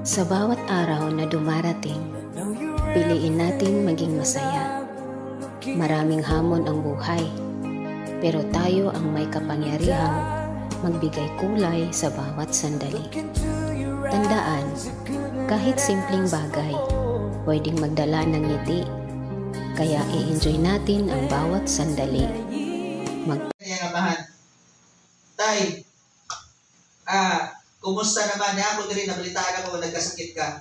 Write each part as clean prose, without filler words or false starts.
Sa bawat araw na dumarating, piliin natin maging masaya. Maraming hamon ang buhay, pero tayo ang may kapangyarihang magbigay kulay sa bawat sandali. Tandaan, kahit simpleng bagay, pwedeng magdala ng ngiti. Kaya i-enjoy natin ang bawat sandali. Tay, kumusta naman? Ako din nabalitaan ako kung nagkasakit ka.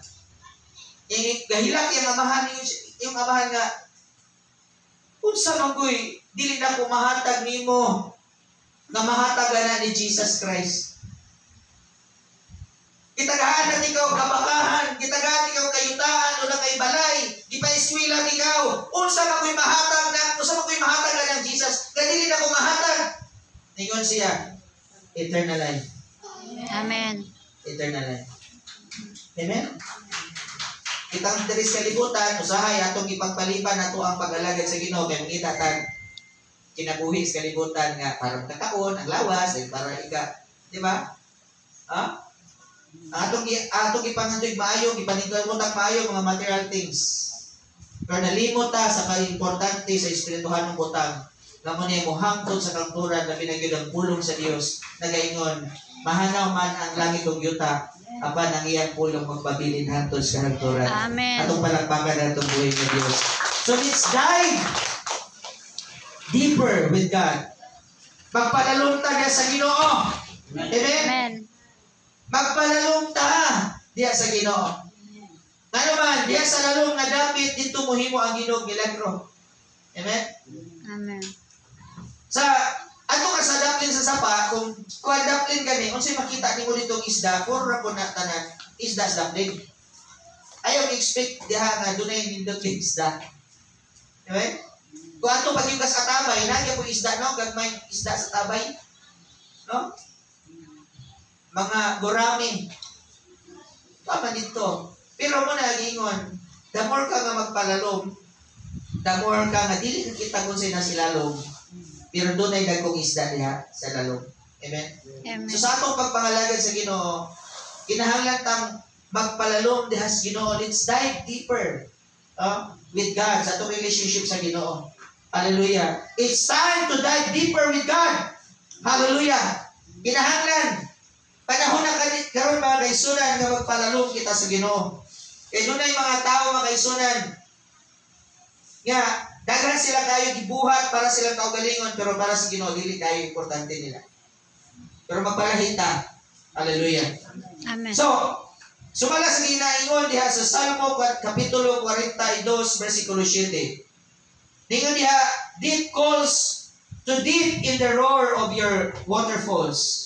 Gahilak yung amahan nga, kung sa magoy, dili na pumahatag nimo na mahatag na ni Jesus Christ. Kitagahan na ikaw kabakahan, kitagahan ikaw kayutaan o na kay balay, ipaiswilang ikaw, unsa magoy mahatag na ng Jesus, dili na pumahatag. Ningon siya, eternal life. Amen. Eternal life. Amen? Kitang teres kalibutan, usahay atong ipagpaliban nato ang pag-alagad sa Ginoo kay mangita tan kinabuhi sa kalibutan nga para magkataon ang lawas ay para di ba? Atong ipangandoy maayo, ipaningkamot maayo mga material things. Pero nalimot ta sa kaimportante sa espirituhanong butang. Namo niya mo hangtod sa kangturan na binagyod ang pulong sa Dios nagaingon mahanaw man ang langit ug yuta apan ang iyang pulong magpabilin hangtod sa kangturan. Amen. Atong palakpakan atong buhay ng Dios. So let's dive deeper with God. Magpalalong ta diya sa Ginoo. Amen. Amen. Magpalalong ta diya sa Ginoo. Ano man diya sa lalong nga dapit dito mohimo ang Ginoo milagro. Amen. Amen. Sa ato ka sa daplin sa sapa, kung daplin gani, unsay makita nimo ditong isda, puro ra ko na tanan, isda sa daplin. Ayaw expect diha nga dunay nindot nga isda. Okay? Kung ato pag yung sa tabay, nagya po isda no, gagmay isda sa tabay. No? Mga gurami. Tama dito. Pero mo na gingon, the more ka nga magpalalom, the more ka nga dili kita kung sino silalom. Pero doon ay dagkong isda niya sa lalong. Amen? Amen. So sa atong pagpangalagad sa Ginoo, kinahanglan tang magpalalom diha sa Ginoo. Let's dive deeper with God sa atong relationship sa Ginoo. Hallelujah. It's time to dive deeper with God. Hallelujah. Kinahanglan. Panahon na karon mga kaisunan nga magpalalom kita sa Ginoo. Kaya doon ay mga tao mga kaisunan nga daghan sila kayo gibuhat para silang kaugalingon pero para sa Ginoo dili kayo importante nila. Pero magpalahita. Hallelujah. Amen. So, sumala sa ginaingon diha sa Salmo kapitulo 42 bersikulo 7. Ningon diha, deep calls to deep in the roar of your waterfalls.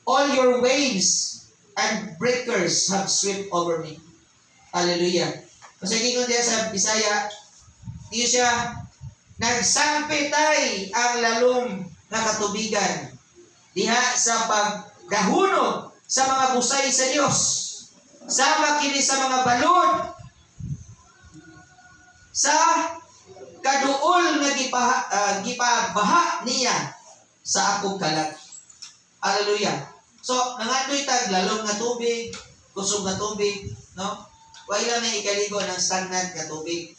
All your waves and breakers have swept over me. Hallelujah. Kasi gingon diha sa Bisaya, diyo siya, nagsampitay ang lalong na katubigan diha sa pagdahunog sa mga busay sa Dios. Sama kini sa mga balod sa kaduol nga gipabaha niya sa akong kalat. Hallelujah. So, nangandoy tag lalong nga tubig, kusog nga tubig, no? Wala na ikaligo ng stagnant nga tubig.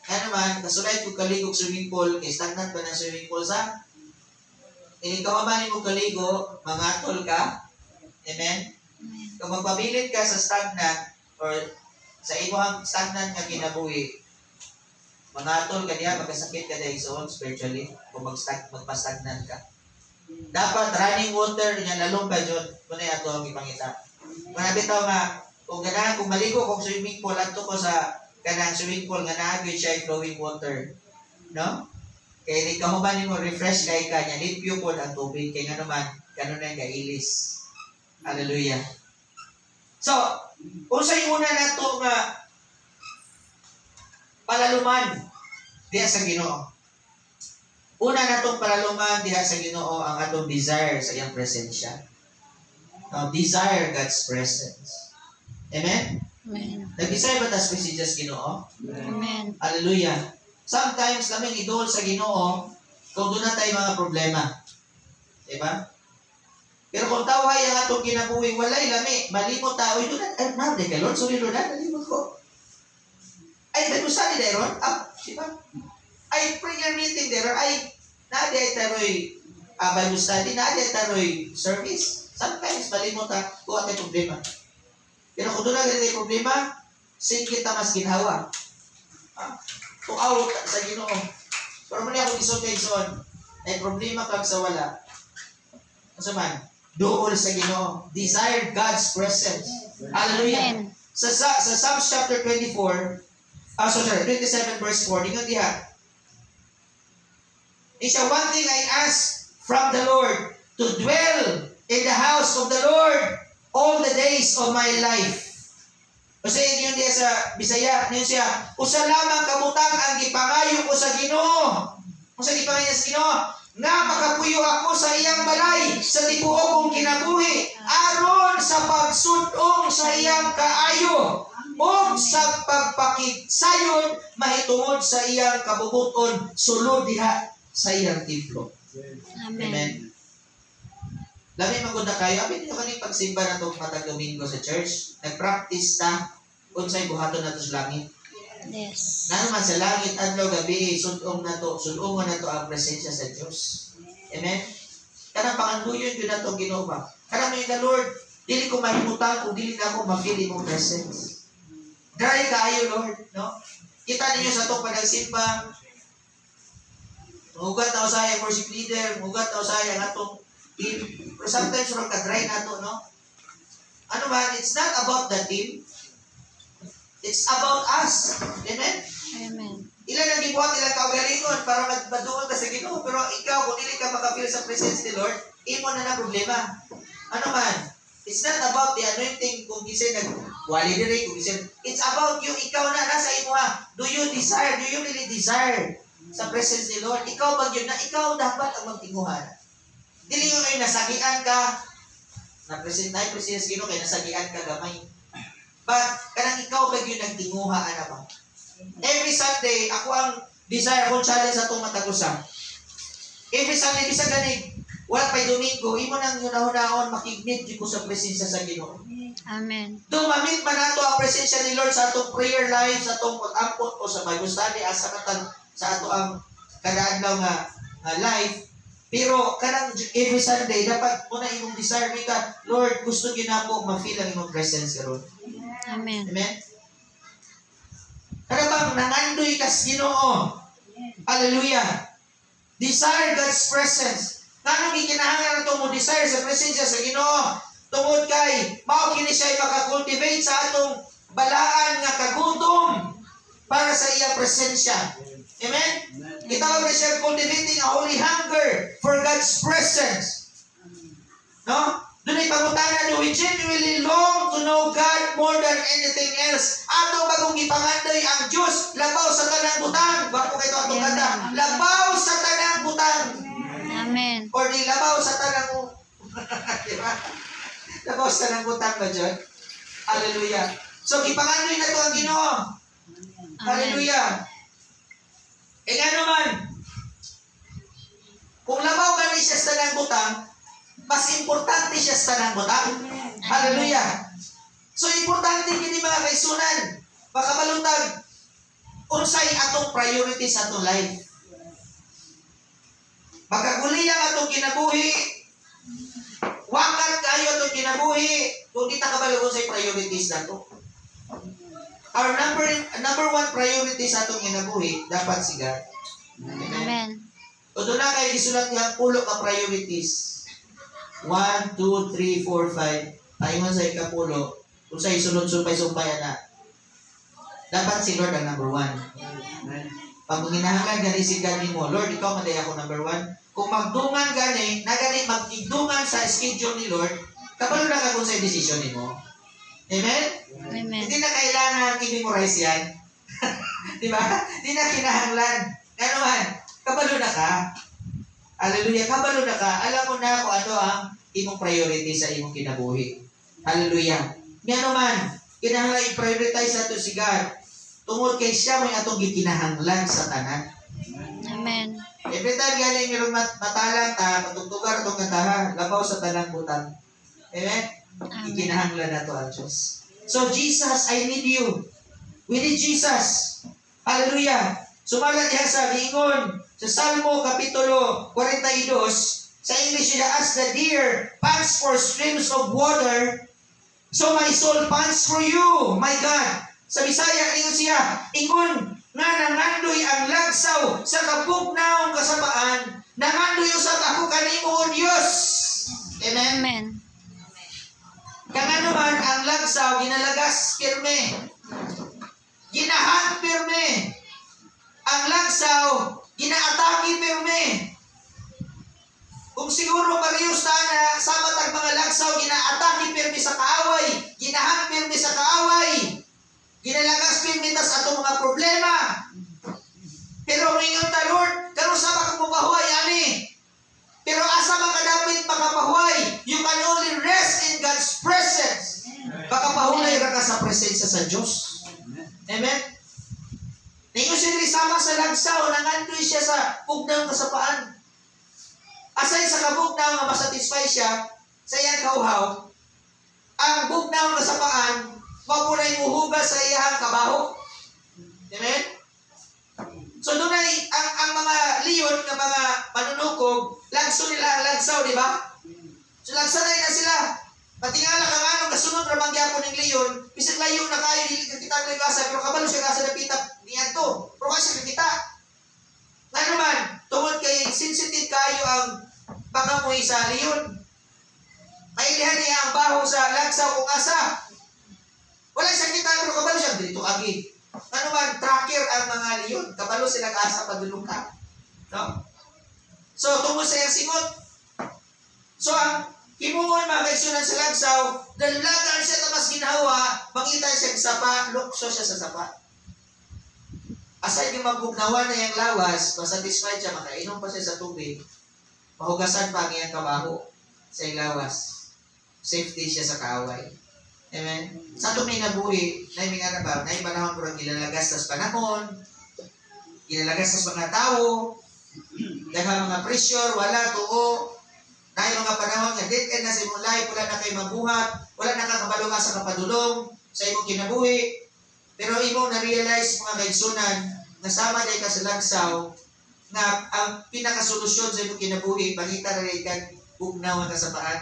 Kaya naman, kasulay kung kaligog swimming pool, kay stagnant ba ng swimming pool sa? Inikawaman mo kaligo, mangatol ka. Amen? Kung magpabilit ka sa stagnant, or sa imuhang stagnant nga kinabuhi, mangatol ka niya, magkasakit ka dahil sa spiritually, kung magpa-stagnant ka. Dapat running water niya lalong ba dyan, kung na ito ang ipangita. Manabitaw nga, kung maligo kung swimming pool, ato ko sa kanang swimming pool nga naagay siya flowing water. No? Kaya hindi ka humanin mo, refresh kay kanya, limpyo po ang tubig, kaya nga naman, gano'n na yung kailis. Hallelujah. So, kung sa'yo una na ito nga, palaluman diya sa Ginoo. Una na itong palaluman diya sa Ginoo ang atong desire sa iyang presensya. Now, desire God's presence. Amen? Amen. Nag-desire ba tayo si Jesus Ginoo? Amen. Hallelujah. Sometimes kami idol sa Ginoo kung doon na tayo mga problema. Diba? Pero kung tawhay ang atong kinabuhi, walay lami, malimot tao, ito na, ay, nabde ka, Lord, sorry, Lord, nalimot ko. Ay, nagusali na ron, diba? Ay, prayer meeting na ay, naadi ay taroy, Bible study, naadi ay taroy service. Sometimes, malimot kung at may problema. Pero kung doon na ganito yung problema, sin kita mas ginhawa. Tuaw sa Ginoo. Pero muli ako iso-tayson, ay problema kag sa wala. Ano man? Doon sa Ginoo. Desire God's presence. Hallelujah. Sa Psalms chapter 27 verse 4, tingnan diha. It's one thing I ask from the Lord, to dwell in the house of the Lord all the days of my life. Kasi yun diya sa Bisaya, yun siya, usa lamang kabutang ang gipangayo ko sa Ginoo. Usa gipangayo sa Ginoo, nga makapuyo ako sa iyang balay, sa tibuok kong kinabuhi, aron sa pagsudong sa iyang kaayo, o sa pagpakigsayon, mahitungod sa iyang kabubuton, sulod diha sa iyang templo. Amen. Lami magunda kayo, abin nyo kaning pagsimba na itong matag Domingo sa church, nag-practice ta, unsay buhaton na ito sa langit. Yes. Na naman sa langit, adlaw gabi, sudong na to ang presensya sa Diyos. Amen? Kanang panganduyon yun na itong Ginoo ba? Kanang may the Lord, dili ko mahimutan kung dili na ako mafili mong presence. Dry kaayo, Lord. No? Kita ninyo sa itong panagsimba, mugat na usaya worship leader, mugat na usaya ang atong team. Pero sometimes surang ka-dry na ito, no? Ano man, it's not about the team. It's about us. Amen? Amen. Ilan ang gibuhat ilang kaugalingon para magbaduol ka sa Ginoo. Pero ikaw, kung hindi ka makapil sa presence ni Lord, imo na problema. Ano man, it's not about the anointing kung kisay nag-wali diri, kung kisay. It's about you, ikaw na, nasa imo ha. Do you really desire sa presence ni Lord? Ikaw ba yun na, ikaw dapat ang magtinguhan. Dili yung ay nasagian ka, na-presence Ginoo kay nasagian ka gamay. But, kanang ikaw ba yun nagtinguha, ano ba? Every Sunday, ako ang desire, akong challenge sa itong matagusan. Every Sunday, bisa ganig, wala pa'y Domingo, imo nang yunahunahon, makignit ko sa presensya sa Ginoo. Amen. Dumamit man nato ang presensya ni Lord sa atong prayer life, sa atong pag-ampot o sa Bible study, asa katan sa ato ang kadaadlaw nga life. Pero kanang every Sunday, dapat muna imong desire mi ka, Lord, gusto ginako ma-feel ang imong presence karon. Amen. Amen. Kada bang nangandoy kas Ginoo. Hallelujah. Desire God's presence. Ngano gikinahanglan nato mo desire sa presensya sa Ginoo? Tungod kay mao kini siya maka-cultivate sa atong balaan nga kagutom para sa iyang presensya. Amen? Gitawag na siya cultivating a holy hunger for God's presence. No? Doon ay pangutanan nyo, we genuinely long to know God more than anything else. Ato bagong ipangandoy ang Diyos, labaw sa tanang butang. Bako kayo atong kanta. Labaw sa tanang butang. Amen. Or di labaw sa tanang diba? Labaw sa tanang butang ba dyan? Hallelujah. So, ipangandoy na ito ang Ginoo. Hallelujah. E nga naman, kung labaw gani siya sa tanang butang, mas importante siya sa tanang butang. Hallelujah. So, importante kini mga kaisunan, makabalutag, unsay atong priorities sa atong life. Magkaguli ang atong kinabuhi, wakat kayo atong kinabuhi, kung di ta kabalo unsay priorities nato. Our number one priority sa atong kinabuhi, dapat si God. Amen. O doon na kayo isulat niya, pulo ka priorities. 1, 2, 3, 4, 5. Tayo man sa ikapulo, kung sa isunod-sumpay-sumpay na, dapat si Lord ang number one. Pag ginahanglan gani si God mo, Lord, ikaw maday ako number one. Kung magdungan gani, na gani magigdungan sa schedule ni Lord, kapalo na ka kung sa decision ni mo. Amen? Amen. Hindi na kailangan i-memorize yan. Di ba? Hindi na kinahanglan. Ano man, kabalo na ka. Hallelujah, kabalo na ka. Alam mo na kung ano ang imong priority sa imong kinabuhi. Hallelujah. Nga naman, kinahanglan i-prioritize nato si God. Tungod kay siya may atong gikinahanglan sa tanan. Amen. Every time galing mayroong matalang ta, matugtugar itong kantahan, labaw sa tanang butang. Amen? Ikinahanglan na ito ang Diyos. So, Jesus, I need you. We need Jesus. Hallelujah. Sumalat niya sa lingon, sa Salmo Kapitulo 42, sa English niya, as the deer pants for streams of water, so my soul pants for you, my God. Sa Bisaya, ingon siya, ingon, nga nangandoy ang lagsaw sa kabugnaong kasapaan, nangandoy usab ako kanimo, O Diyos. Amen? Amen. Kang man ang lagsaw, ginalagas pirme. Ginahan pirme. Ang lagsaw, ginaatake pirme. Kung siguro parehas na sa matag mga lagsaw, ginaatake pirme sa kaaway, ginahan pirme sa kaaway, ginalagas pirme tas ato mga problema. Pero ngayon ta, Lord, karon sa makapahuay ani. Pero asa makadapit makapahuay? You can only rest in God's presence. Makapahulay ra ka sa presensya sa Diyos. Amen? Ninyo siya sama sa lagsaw, nangandoy siya sa bugnaw kasapaan. Aside sa kabugnaw nga masatisfy siya sa iyang kauhaw, ang bugnaw kasapaan, mapunay muhugas sa iyang kabaho. Amen? So doon ay, ang mga leon na mga manunukog, lagso nila, lagsaw, di ba? So lagsanay na sila. Matingala ka nga nung kasunod ramang gyapon ng leon, bisag layo na kayo, hindi ka kita ng gasa, pero kabalo siya gasa na pitap niyan to. Pero kasi kita. Nga naman, tungod kay sensitive kayo ang pangamoy sa leon. Mailihan niya ang baho sa lagsaw kung asa. Wala siyang kita, pero kabalo siya, dito agi. Ano man, tracker ang mga leon. Kabalo sila kaasa padulong ka. No? So, tungkol sa iyang singot. So, ang himungon mga kaigsunan sa lagsaw, dalagan siya na mas ginawa, mangita siya sa sapa, lukso siya sa sapa. Aside yung mabugnawan na yung lawas, masatisfied siya, makainom pa siya sa tubig, mahugasan pa ang iyang kabaho sa iyang lawas. Safety siya sa kaaway. Amen? Sa ito may nabuhi, na yung mga nabaw, na yung panahon kurang ginalagas sa panahon, ginalagas sa mga tao, dahil mga pressure, wala, tuo, na yung mga panahon nga dead end na sa imong life, wala na kayo mabuhat, wala na kakabalunga sa kapadulong, sa imong kinabuhi, pero imong na-realize mga kaigsunan, na sama dahil ka sa lagsaw, na ang pinakasolusyon sa imong kinabuhi, mangita na dahil ka bugnaw ang kasapaan.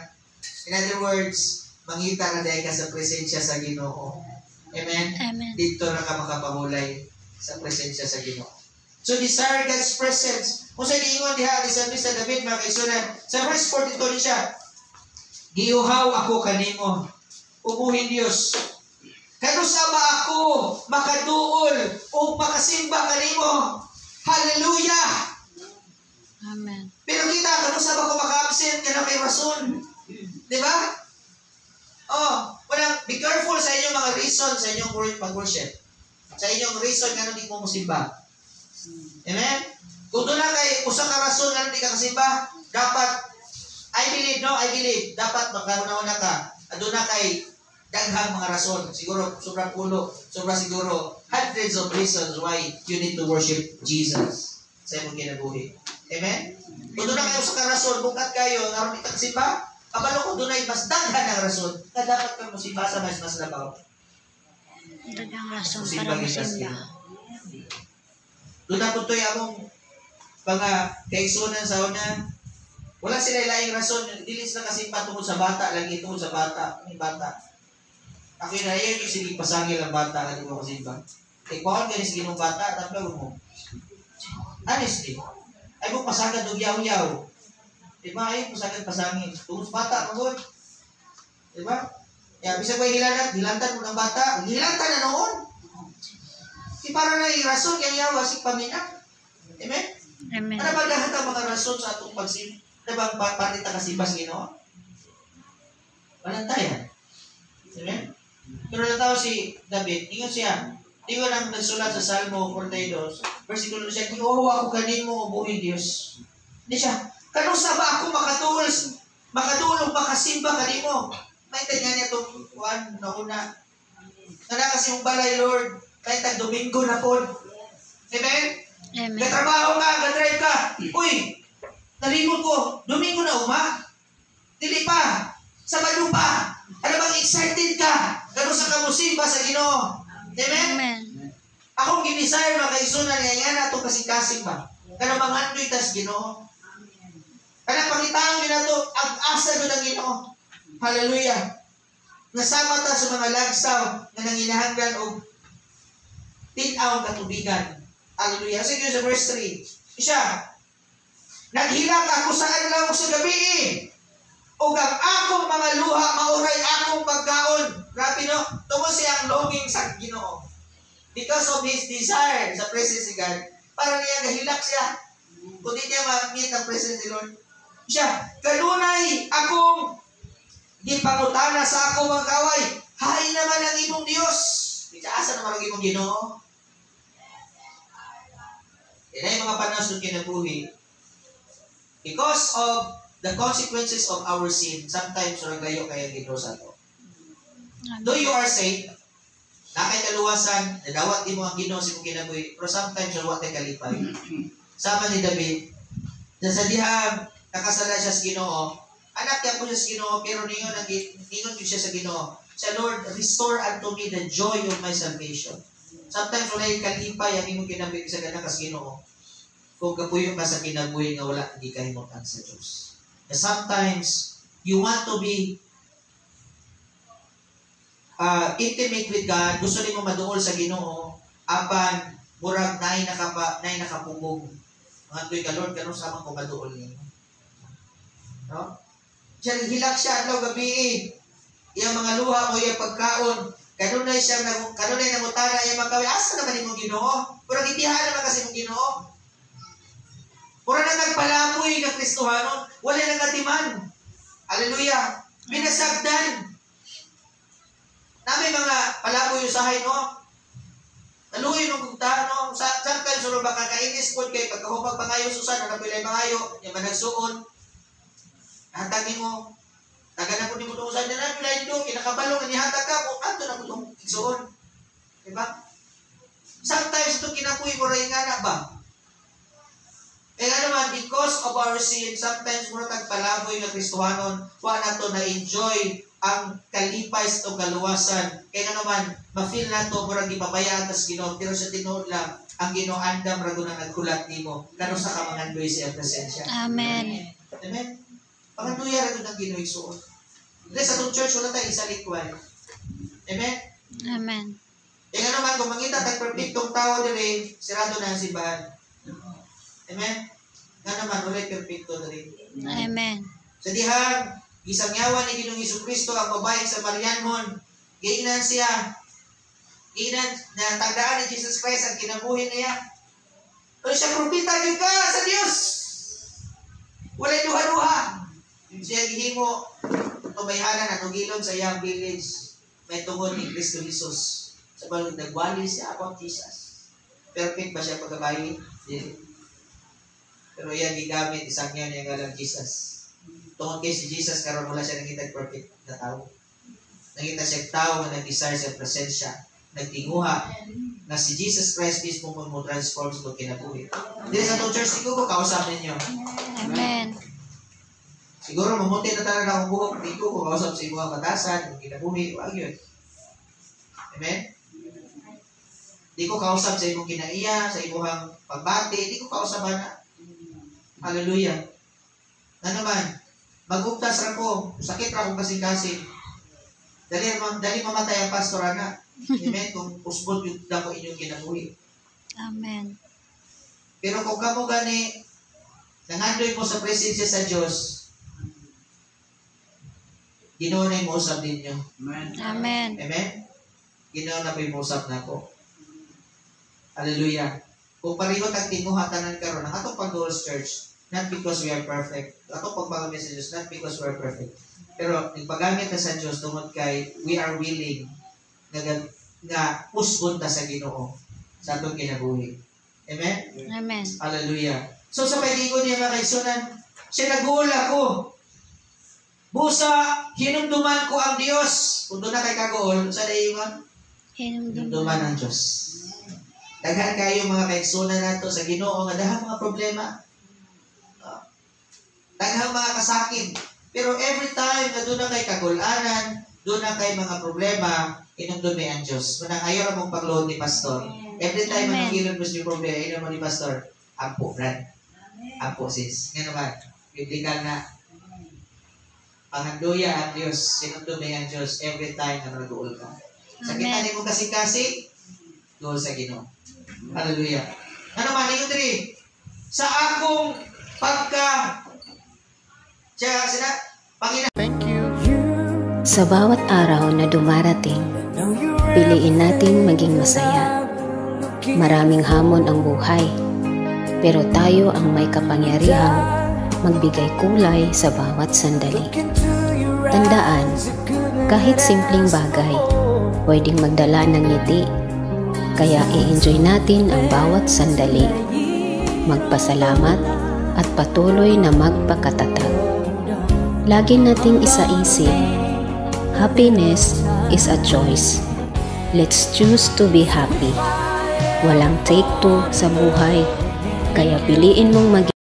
In other words, mangita na dahil ka sa presensya sa Ginoo. Amen? Amen. Dito na ka makapahulay sa presensya sa Ginoo. So, desire God's presence. Kung sa giingon diha, sabi sa David, mga kaisunan, sa verse 42 siya, giuhaw ako kanimo, ubuhin Diyos. Kanusa ba ako makaduol o makasimba kanimo? Hallelujah! Amen. Pero kita, kanusa ba ako maka-absent ka na kay rason? Di ba? Oh, walang, be careful sa inyong mga reason sa inyong pag-worship. Sa inyong reason nga di mo musimba. Amen? Kung doon na kay usa ka rason nga di ka kasimba, dapat, I believe, dapat magkauna-una ka. Doon na kay daghang mga rason. Siguro, sobrang pulo, siguro, hundreds of reasons why you need to worship Jesus sa imong kinabuhi. Amen? Kung doon na kayo sa karason, bukat kayo, naroon itang simba, kabalo ko doon ay mas daghan ng rason na dapat kang musimba sa mas labaw. Daghang rason para musimba. Doon na po ito yung mga kaigsunan sa una, wala sila ilaing rason, dilis na kasimba tungkol sa bata, lagi tungkol sa bata, may bata. Ako na yun, yung sige pasangil ang bata, lagi mo kasimba. Eh, kung ako ganis ginong bata, tapos mo. Honestly, ay mo pasagad o yaw-yaw. Diba? Ay, pasagad-pasangin. Tungkol sa bata, magod. Diba? Kaya, bisa ko hilantan mo ng bata. Hilantan na noon. Para na yung rason, yung yawa, si pamina. Amen? Amen. Ano ba lahat ang mga rason sa atong pagsin? Ano ba ang panita kasi bas Ginoo? Walang tayan. Amen? Pero natawa si David, ingon siya, ingon ang nagsulat sa Salmo 42, versikulo siya, giuhaw ako kanimo, buhay Diyos. Hindi siya, kanusa ba ako makadulong makasimba kanimo? May tanya niya itong kuwan na una. Kana kasi yung balay, Lord, kahit ang Domingo na po. Amen? Amen. Katrabaho ka, kadrive ka. Uy, nalimot ko. Domingo na dili pa. Sabado pa. Ano bang excited ka? Gano'n sa kamusimba sa Ginoo. Amen? Amen. Akong ginisay mga kaisunan niya yan na itong kasing-kasing ba? Kaya mga andoy tas Ginoo. Kaya pangitang nyo na ito, ang asa nyo ng Ginoo. Hallelujah. Nasama ta sa mga lagsaw na nanginahanggan o tinaw katubigan. Hallelujah. Sige sa verse 3. Isa, naghilak ako sa adlaw sa gabi. O ang akong mga luha, mauray akong pagkaon. Grabe no? Tungo siyang longing sa Ginoo. Because of his desire sa presence ni God, para niya gahilak siya. Kung di niya ma-meet ang presence ni Lord. Siya, kanunay akong gipangutana sa akong mga kaway. Hay naman ang imong Diyos. Asa naman ang imong Ginoo. Yan ay mga panas ng kinabuhi. Because of the consequences of our sin, sometimes ragayo kaya Ginoo sa to. Though you are saved, nakay kaluwasan, nadawat di mo ang Ginoo sa imong kinabuhi, pero sometimes nawat ay kalipay. Sama ni David, sa dihang nakasala siya sa Ginoo, anak niya po siya sa Ginoo, pero ningon siya sa Ginoo. Sa Lord, restore unto me the joy of my salvation. Sometimes wala yung kalipay ang imong kinabuhi sa ganang kas Ginoo. Kung kapuyo ka sa kinabuhi nga wala, hindi ka himutan sa Diyos. And sometimes, you want to be intimate with God, gusto niyo maduol sa Ginoo, apan, murag naay nakapugong. Mga tuwi ka, Lord, kanong sama ko maduol niyo. No? Siya, hilak siya, atlaw gabi, iyang mga luha o iyang pagkaon, kanunay nangutana, iyang magkawi, asa naman yung Ginoo? Murag itihaan naman kasi yung Ginoo. Murag na nagpalamoy ng Kristohanon, wala nang atiman. Hallelujah. Binasagdan. Nami mga palamoy usahay, no? Naluoy nung kugta, no? Sometimes, suro ba kakainis po kay pagkahubag pangayo susan, napilay pangayo, yung managsuon. Hatagin mo, taga na po ni mo tungusan na napilay ito, kinakabalong, inihatag ka, kung ato na po itong igsuon. Diba? Sometimes, ito kinapuy mo rin nga na ba? Kaya naman, because of our sin, sometimes mura tagpalaboy ng Kristohanon, wa na to na-enjoy ang kalipay sa itong kaluwasan. Kaya naman, ma-feel na to, mura gipabayaan tas Ginoo, pero sa tinuod lang, ang Ginoo andam rago na nagkulat nimo kano sa kamangandoy siya presensya. Amen. Amen. Panganduya rago ng Ginoo igsuon. Dili sa itong church, wala tayo isalikwan. Amen? Amen. Kaya naman, kung mangita tag-perfectong tao dili, sirado na ang simbahan. Amen? Nga naman, ulit perfecto na rin. Amen. Sa dihang, isangyawan ni Ginoong Jesucristo ang babaeng Samarianhon. Giinan siya. Giinan na tagdaan ni Jesus Christ ang kinabuhi niya. Pero siya, propita yun ka sa Diyos. Wala'y duha-duha. Siya gihimo, tumayhanan na nugilon sa iyang village. May tungod ni Kristo Jesus. Sa balong nagwali siya about Jesus. Perfect ba siya pagkabayi? Hindi. Pero yan gigamit isang yan yung galang Jesus. Tungkol kay si Jesus, karon wala siya nakita perfect na tao. Nakita siya tao na nag-desire sa presensya. Nagtinguha na si Jesus Christ mismo mo transform sa kinabuhi. Dili sa itong church, siguro kausap ninyo. Amen. Siguro mamuti na talaga akong buhok dito kung kausap sa imong batasan, yung kinabuhi, wag yun. Amen? Di ko kausap sa imong kinaiya, sa imong pagbati, di ko kausap na. Hallelujah. Na naman, magugtas ra ko, sakit ra kong kasing-kasing. Dali mamatay ang pastor na. Amen? Kung usbod yung dako inyong kinabuhi. Amen. Pero kung kamo gani, nangandoy mo sa presensya sa Diyos, Ginoo na yung mausap ninyo. Amen. Amen. Amen? Ginoo na po yung mausap na ko. Hallelujah. Kung pareho tagtinguha tanan karon ang atong pag-Goals Church, not because we are perfect. Atong pagbagamit sa Diyos, not because we are perfect. Pero nagpagamit na sa Diyos tungod kay we are willing nga usbon ta sa Ginoo sa atong kinabuhi. Amen? Amen. Hallelujah. So sa pagdigo niya mga kaisunan, siya nag-uula ko. Busa, hinumduman ko ang Diyos. Kung doon na kay kagool, sa daingon? Hinumduman ang Diyos. Daghan kayo mga kaigsunan nato sa Ginoo nga daghang mga problema. Daghang mga kasakit. Pero every time na doon na kay kagulanan, doon na kay mga problema, inumdumi ang Diyos. Manang ayaw ramong pagload ni Pastor. Every time na nangilon mo siya problema, ayaw mo ni Pastor, ampo, Brad. Ampo, sis. Nga naman, biblical na panganduya ang Diyos, sinumdumi ang Diyos every time na nag-uul ka. Sa kita ni mong kasing-kasing, doon sa Ginoo. Hallelujah. Ano man, ikaw diri, sa akong Thank you. Sa bawat araw na dumarating, piliin natin maging masaya. Maraming hamon ang buhay, pero tayo ang may kapangyarihang magbigay kulay sa bawat sandali. Tandaan, kahit simpleng bagay, pwedeng magdala ng ngiti. Kaya i-enjoy natin ang bawat sandali. Magpasalamat at patuloy na magpakatatag. Lagi nating isaisip, happiness is a choice. Let's choose to be happy. Walang take two sa buhay, kaya piliin mong maging